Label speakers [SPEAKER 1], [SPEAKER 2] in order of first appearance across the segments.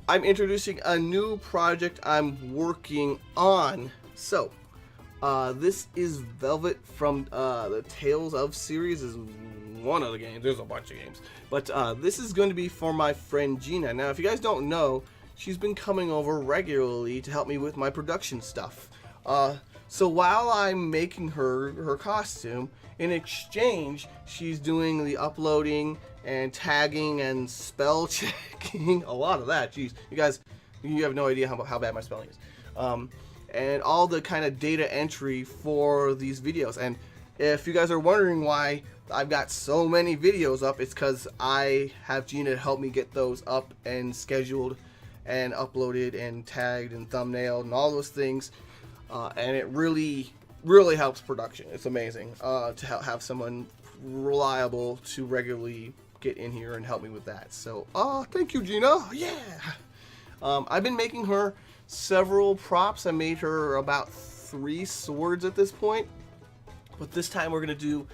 [SPEAKER 1] I'm introducing a new project I'm working on. So, this is Velvet from the Tales of series is one of the games. There's a bunch of games. But this is going to be for my friend Gina. Now, if you guys don't know, she's been coming over regularly to help me with my production stuff. So while I'm making her costume, in exchange, she's doing the uploading and tagging and spell checking. A lot of that. Jeez, you guys, you have no idea how bad my spelling is. And all the kind of data entry for these videos. And if you guys are wondering why I've got so many videos up, it's because I have Gina help me get those up and scheduled and uploaded and tagged and thumbnailed and all those things. And it really helps production. It's amazing to have someone reliable to regularly get in here and help me with that. So, thank you, Gina. Yeah. I've been making her several props. I made her about 3 swords at this point. But this time we're going to do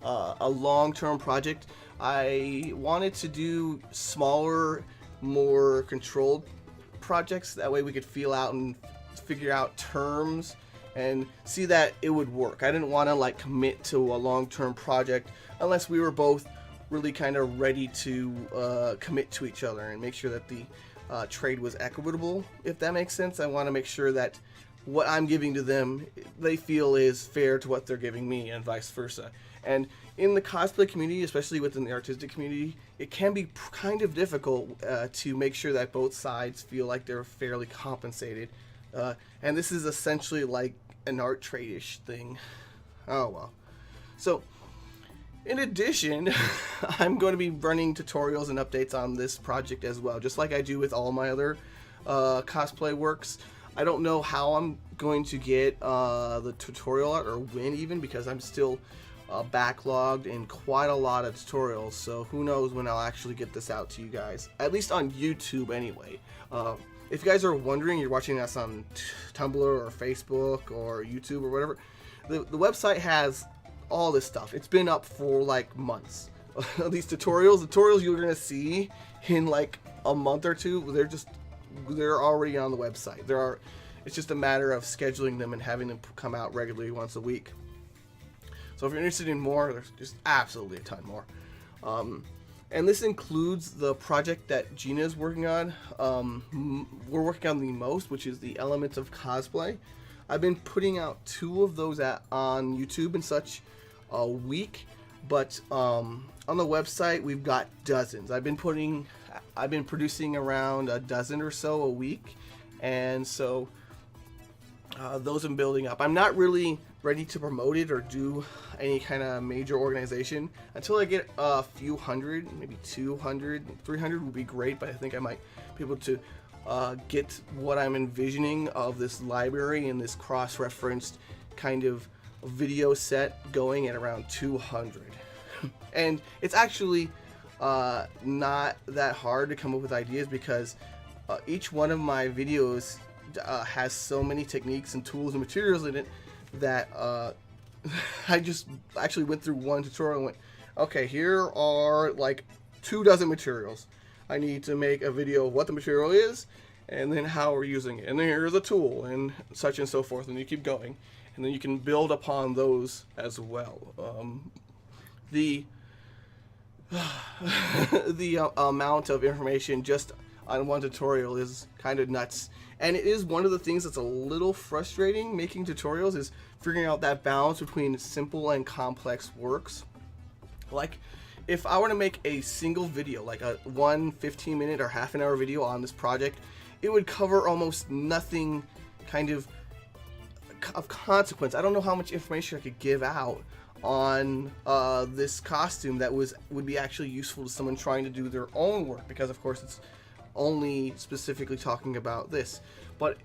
[SPEAKER 1] a long-term project. I wanted to do smaller, more controlled projects. That way we could feel out and figure out terms and see that it would work. I didn't want to like commit to a long-term project unless we were both really kind of ready to commit to each other and make sure that the trade was equitable, if that makes sense. I want to make sure that what I'm giving to them, they feel is fair to what they're giving me, and vice versa. And in the cosplay community, especially within the artistic community, it can be kind of difficult to make sure that both sides feel like they're fairly compensated. And this is essentially like an art trade-ish thing. Oh well. So, in addition, I'm going to be running tutorials and updates on this project as well, just like I do with all my other cosplay works. I don't know how I'm going to get the tutorial out, or when even, because I'm still backlogged in quite a lot of tutorials, so who knows when I'll actually get this out to you guys, at least on YouTube anyway. If you guys are wondering, you're watching us on Tumblr or Facebook or YouTube or whatever, the website has all this stuff. It's been up for like months. These tutorials you're gonna see in like a month or two, they're already on the website. It's just a matter of scheduling them and having them come out regularly once a week. So if you're interested in more, there's just absolutely a ton more. And this includes the project that Gina is working on. We're working on the most, which is the Elements of Cosplay. I've been putting out 2 of those on YouTube and such a week, but on the website we've got dozens. I've been producing around a dozen or so a week, and so those I'm building up. I'm not really ready to promote it or do any kind of major organization until I get a few hundred, maybe 200, 300 would be great, but I think I might be able to get what I'm envisioning of this library and this cross-referenced kind of video set going at around 200. And it's actually not that hard to come up with ideas, because each one of my videos has so many techniques and tools and materials in it that I just actually went through one tutorial and went, okay, here are like 24 materials. I need to make a video of what the material is and then how we're using it, and then here's a tool and such and so forth, and you keep going, and then you can build upon those as well. The amount of information just on one tutorial is kind of nuts, and it is one of the things that's a little frustrating making tutorials, is figuring out that balance between simple and complex works. Like, if I were to make a single video, like a 15-minute or half an hour video on this project, it would cover almost nothing kind of consequence. I don't know how much information I could give out on this costume that would be actually useful to someone trying to do their own work, because of course it's only specifically talking about this. But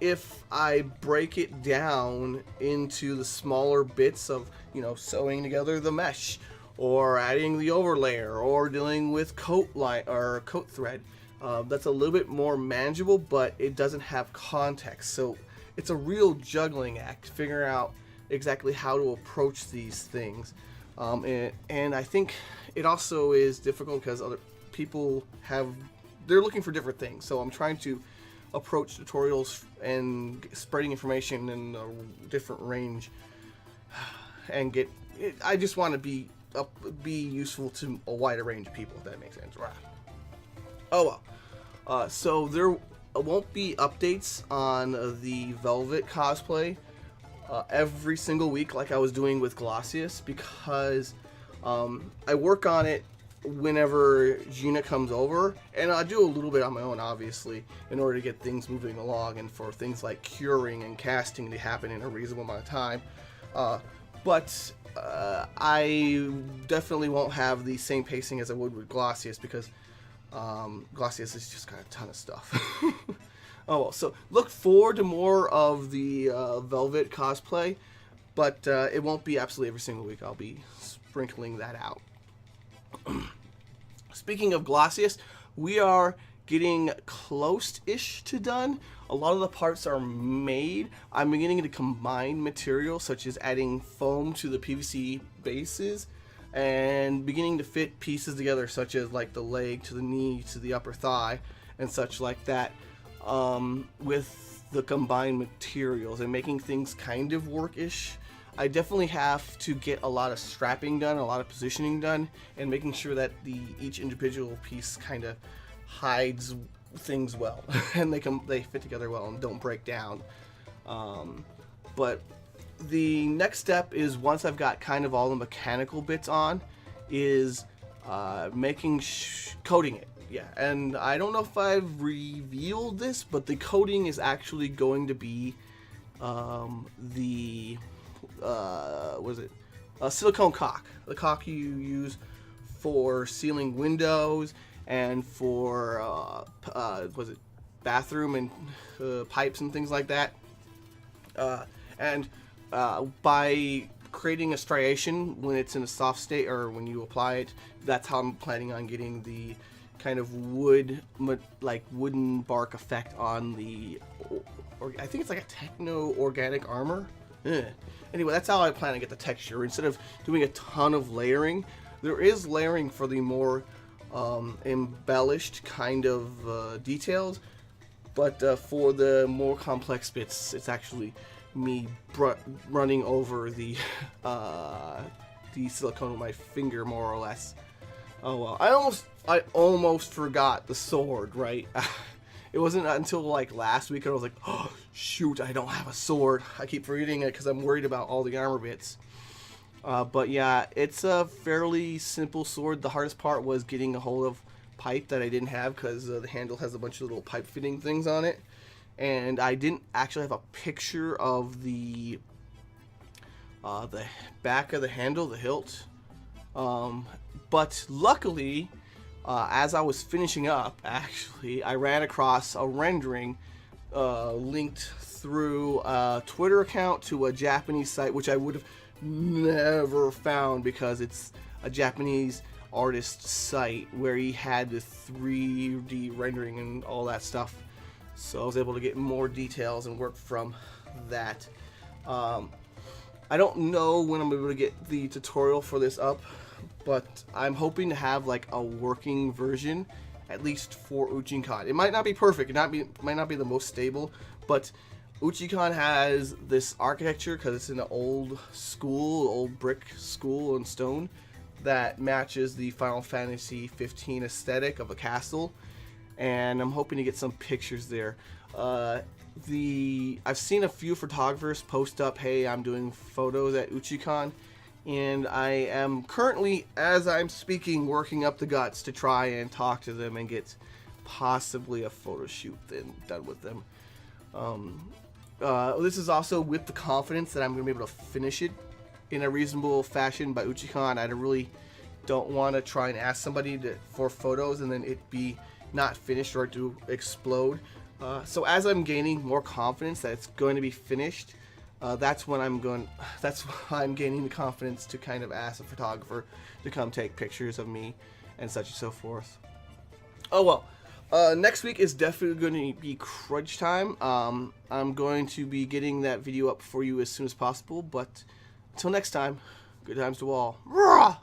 [SPEAKER 1] if I break it down into the smaller bits of, sewing together the mesh, or adding the overlayer, or dealing with coat line or coat thread, that's a little bit more manageable, but it doesn't have context. So it's a real juggling act, figuring out exactly how to approach these things. And I think it also is difficult because other people have they're looking for different things. So I'm trying to approach tutorials and spreading information in a different range, and get. I just want to be useful to a wider range of people, if that makes sense. Right. Oh well. So there won't be updates on the Velvet cosplay every single week like I was doing with Glossius, because I work on it whenever Gina comes over, and I do a little bit on my own, obviously, in order to get things moving along and for things like curing and casting to happen in a reasonable amount of time. But I definitely won't have the same pacing as I would with Glossius, because Glossius has just got a ton of stuff. Oh well, so look forward to more of the Velvet cosplay, but it won't be absolutely every single week. I'll be sprinkling that out. Speaking of Glossius, we are getting close-ish to done. A lot of the parts are made. I'm beginning to combine materials, such as adding foam to the PVC bases and beginning to fit pieces together, such as like the leg to the knee to the upper thigh and such like that, with the combined materials and making things kind of work-ish. I definitely have to get a lot of strapping done, a lot of positioning done, and making sure that each individual piece kind of hides things well and they fit together well and don't break down. But the next step is, once I've got kind of all the mechanical bits on, is coating it. Yeah, and I don't know if I've revealed this, but the coating is actually going to be silicone caulk. The caulk you use for sealing windows and for bathroom and pipes and things like that. By creating a striation when it's in a soft state, or when you apply it, that's how I'm planning on getting the kind of wooden bark effect on the, I think it's like a techno organic armor. Anyway, that's how I plan to get the texture. Instead of doing a ton of layering, there is layering for the more embellished kind of details, but for the more complex bits, it's actually me running over the silicone with my finger, more or less. Oh well, I almost forgot the sword, right? It wasn't until like last week I was like, oh shoot, I don't have a sword. I keep forgetting it because I'm worried about all the armor bits. But yeah, it's a fairly simple sword. The hardest part was getting a hold of pipe that I didn't have, because the handle has a bunch of little pipe fitting things on it. And I didn't actually have a picture of the back of the handle, the hilt. But luckily, as I was finishing up, actually, I ran across a rendering linked through a Twitter account to a Japanese site, which I would have never found because it's a Japanese artist site where he had the 3D rendering and all that stuff. So I was able to get more details and work from that. I don't know when I'm able to get the tutorial for this up, but I'm hoping to have like a working version, at least for Uchikon. It might not be perfect, might not be the most stable, but Uchikon has this architecture, because it's in an old brick school and stone, that matches the Final Fantasy 15 aesthetic of a castle, and I'm hoping to get some pictures there. I've seen a few photographers post up, hey, I'm doing photos at Uchikon, and I am currently, as I'm speaking, working up the guts to try and talk to them and get possibly a photo shoot done with them. This is also with the confidence that I'm going to be able to finish it in a reasonable fashion by Uchikon. I really don't want to try and ask somebody for photos and then it be not finished or to explode. So as I'm gaining more confidence that it's going to be finished, that's why I'm gaining the confidence to kind of ask a photographer to come take pictures of me and such and so forth. Oh well, next week is definitely going to be crunch time. I'm going to be getting that video up for you as soon as possible, but until next time, good times to all. Rah!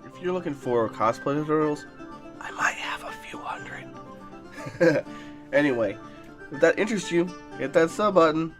[SPEAKER 1] If
[SPEAKER 2] you're looking for cosplay tutorials, I might have a few hundred. Anyway, if that interests you, hit that sub button.